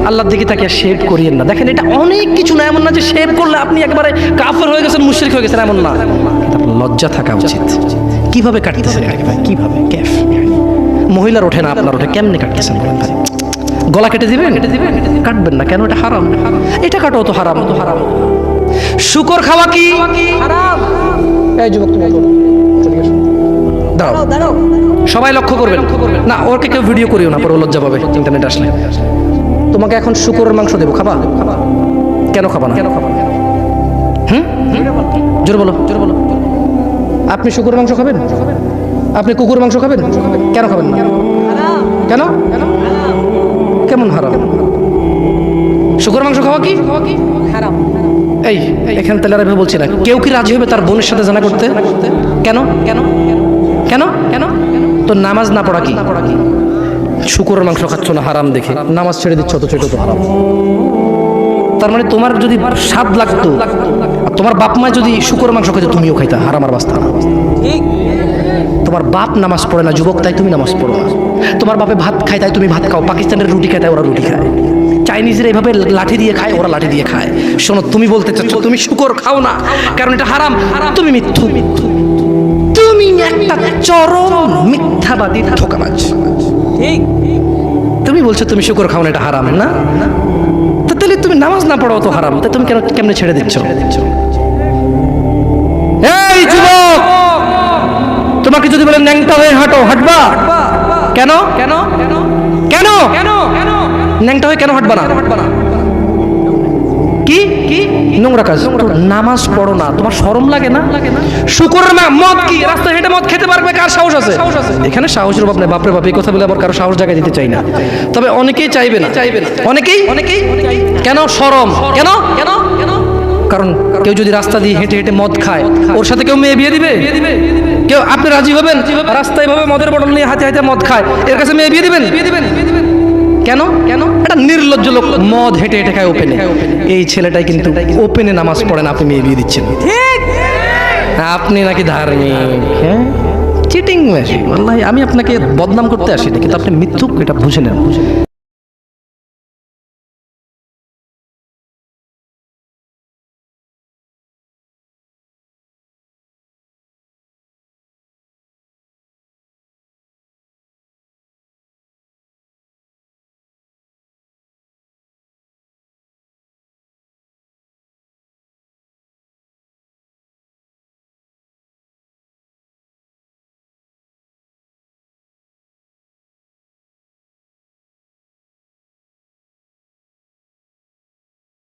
আল্লাহর দিকে তাকে শেভ করিয়েন না। দেখেন এটা অনেক কিছু না, এমন না যে শেভ করলে আপনি একবারে কাফের হয়ে গেছেন, মুশরিক হয়ে গেছেন, এমন না। কিন্তু আপনার লজ্জা থাকা উচিত। কিভাবে কাটতেছেন ভাই, কিভাবে ক্যাফ মহিলার ওঠে না, আপনার ওঠে, কেমনে কাটতেছেন বলেন ভাই? গলা কেটে দিবেন? কাটবেন না কেন? এটা হারাম। এটা কাটো তো হারাম, তো হারাম। শুকর খাওয়া কি হারাম? এই যুবক তুমি দাঁড়াও, সবাই লক্ষ্য করবেন না, ওকে কেউ ভিডিও করিও না, পরে লজ্জা পাবে ইন্টারনেট আসলে। তোমাকে এখন শুকরের মাংস দেবো, খাবা? কেন খাবা না? জোরে বলো, জোরে বলো। আপনি শুকরের মাংস খাবেন? আপনি কুকুর মাংস খাবেন? কেন খাবেন না? কেন? কেমন হারাম? শুকর মাংস খাওয়া কি হারাম? এই এখানে তাহলে আর বলছি না, কেউ কি রাজি হবে তার বোনের সাথে জানা করতে? কেন? কেন? কেন? কেন? তো নামাজ না পড়া কি? শুকরের মাংস খাচ্ছ না হারাম দেখে নামাজ ছেড়ে দিচ্ছ, তো ছোট তো হারাম। তার মানে তোমার যদি স্বাদ লাগতো, তোমার বাপ মা যদি শুকরের মাংস খাইতো, তুমিও খাইতা, হারাম আর বাস্তা না। তোমার বাপ নামাজ পড়ে না যুবক, তাই তুমি নামাজ পড়ো না। তোমার বাপে ভাত খায় তাই তুমি ভাত খাও, পাকিস্তানের রুটি খায় তাই ওরা রুটি খায়, চাইনিজরা এভাবে লাঠি দিয়ে খায়, ওরা লাঠি দিয়ে খায়। শোনো, তুমি বলতে চাচ্ছ তুমি শুকর খাও না কারণ এটা হারাম, তুমি মিথ্যু, তুমি একটা চরম মিথ্যাবাদী ধোঁকাবাজ। তুমি বলছো তুমি শুকর খাও না, এটা হারাম না? তাহলে তুমি নামাজ না পড়ো তো হারাম, তা তুমি কেন কেমনে ছেড়ে দিচ্ছ? এই যুবক, তোমাকে যদি বলে ন্যাংটা হয়ে হাঁটো, হাঁটবা? কেন? কেন? কেন? কেন? ন্যাংটা হয়ে কেন হাঁটবা না? কি কি নোংরা কাজ? নামাজ পড়ো না, তোমার শরম লাগে না? শুকরের মদ কি রাস্তায় হেঁটে মদ খেতে পারবে? কার সাহস আছে? এখানে সাহসের অভাব নেই, বাপরে বাপ, এই কথা বলে আবার কারো সাহস জায়গায় দিতে চাই না। তবে অনেকেই চাইবে না, অনেকেই। কেন শরম? কেন? কেন? কারণ কেউ যদি রাস্তা দিয়ে হেঁটে হেঁটে মদ খায়, ওর সাথে কেউ মেয়ে বিয়ে দিবে? কেউ? আপনি রাজি হবেন? রাস্তায় ভাবে মদের বটল নিয়ে হাতে হাতে মদ খায়, এর কাছে মেয়ে বিয়ে দিবেন? কেন? কেন? এটা নির্লজ্জ লোক, মদ হেঁটে হেঁটে খায় ওপেনে। এই ছেলেটাই কিন্তু ওপেনে নামাজ পড়ে না, আপনি মেয়ে বিয়ে দিচ্ছেন। ঠিক, আপনি নাকি ধার্মিক। হ্যাঁ, চিটিং মেশিন। আল্লাহ, আমি আপনাকে বদনাম করতে আসিনি, কিন্তু আপনি মিথ্যুক, এটা বুঝে নেন।